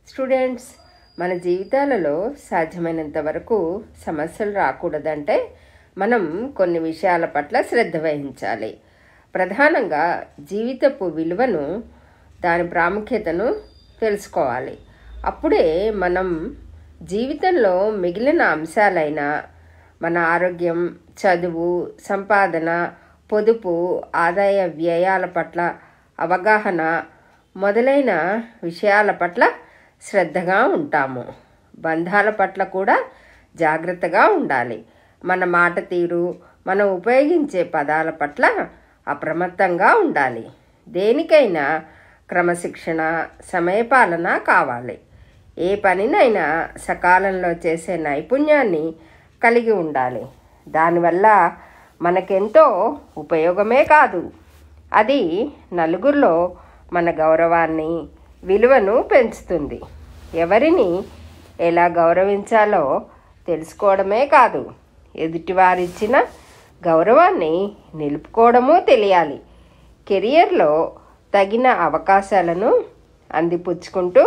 Students, మన జీవితాలలో సాధ్యమైనంత వరకు సమస్యలు రాకూడదంటే మనం కొన్ని విషయాల పట్ల శ్రద్ధ వహించాలి. ప్రధానంగా జీవితపు విలువను, దాని ప్రాముఖ్యతను తెలుసుకోవాలి. అప్పుడే మనం జీవితంలో మిగిలిన అంశాలైన మన ఆరోగ్యం, చదువు, సంపాదన, పొదుపు, ఆదాయ వ్యయాల పట్ల అవగాహన మొదలైన విషయాల పట్ల శ్రద్ధగా ఉంటాము. బంధాల పట్ల కూడా జాగ్రత్తగా ఉండాలి. మన మాట తీరు, మనం ఉపయోగించే పదాల పట్ల అప్రమత్తంగా ఉండాలి. దేనికైనా క్రమశిక్షణ, సమయపాలన కావాలి. ఏ పనినైనా సకాలంలో చేసే నైపుణ్యాన్ని కలిగి ఉండాలి. దానివల్ల మనకెంతో ఉపయోగమే కాదు, అది నలుగురిలో మన గౌరవాన్ని, విలువను పెంచుతుంది. ఎవరిని ఎలా గౌరవించాలో తెలుసుకోవడమే కాదు, ఎదుటివారిచ్చిన గౌరవాన్ని నిలుపుకోవడమూ తెలియాలి. కెరియర్లో తగిన అవకాశాలను అందిపుచ్చుకుంటూ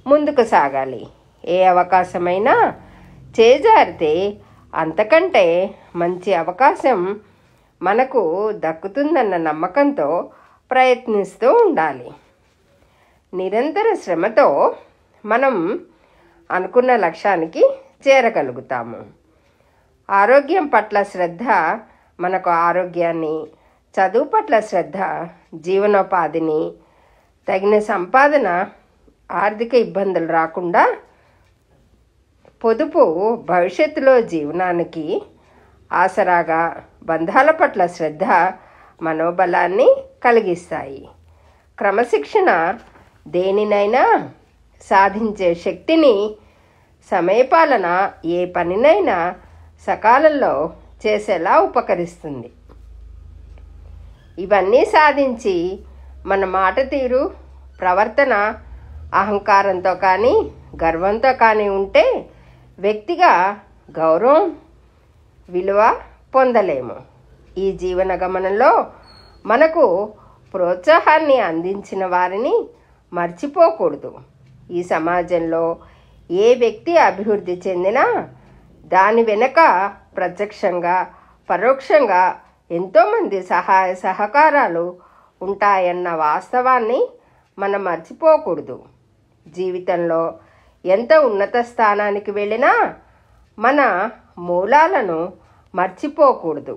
ముందుకు సాగాలి. ఏ అవకాశమైనా చేజారితే అంతకంటే మంచి అవకాశం మనకు దక్కుతుందన్న నమ్మకంతో ప్రయత్నిస్తూ ఉండాలి. నిరంతర శ్రమతో మనం అనుకున్న లక్ష్యానికి చేరగలుగుతాము. ఆరోగ్యం పట్ల శ్రద్ధ మనకు ఆరోగ్యాన్ని, చదువు పట్ల శ్రద్ధ జీవనోపాధిని, తగిన సంపాదన ఆర్థిక ఇబ్బందులు రాకుండా, పొదుపు భవిష్యత్తులో జీవనానికి ఆసరాగా, బంధాల పట్ల శ్రద్ధ మనోబలాన్ని కలిగిస్తాయి. క్రమశిక్షణ దేనినైనా సాధించే శక్తిని, సమయపాలన ఏ పనినైనా సకాలంలో చేసేలా ఉపకరిస్తుంది. ఇవన్నీ సాధించి మన మాట తీరు, ప్రవర్తన అహంకారంతో కానీ గర్వంతో కానీ ఉంటే వ్యక్తిగా గౌరవం, విలువ పొందలేము. ఈ జీవన గమనంలో మనకు ప్రోత్సాహాన్ని అందించిన వారిని మర్చిపోకూడదు. ఈ సమాజంలో ఏ వ్యక్తి అభివృద్ధి చెందినా దాని వెనుక ప్రత్యక్షంగా, పరోక్షంగా ఎంతోమంది సహాయ సహకారాలు ఉంటాయన్న వాస్తవాన్ని మనం మర్చిపోకూడదు. జీవితంలో ఎంత ఉన్నత స్థానానికి వెళ్ళినా మన మూలాలను మర్చిపోకూడదు.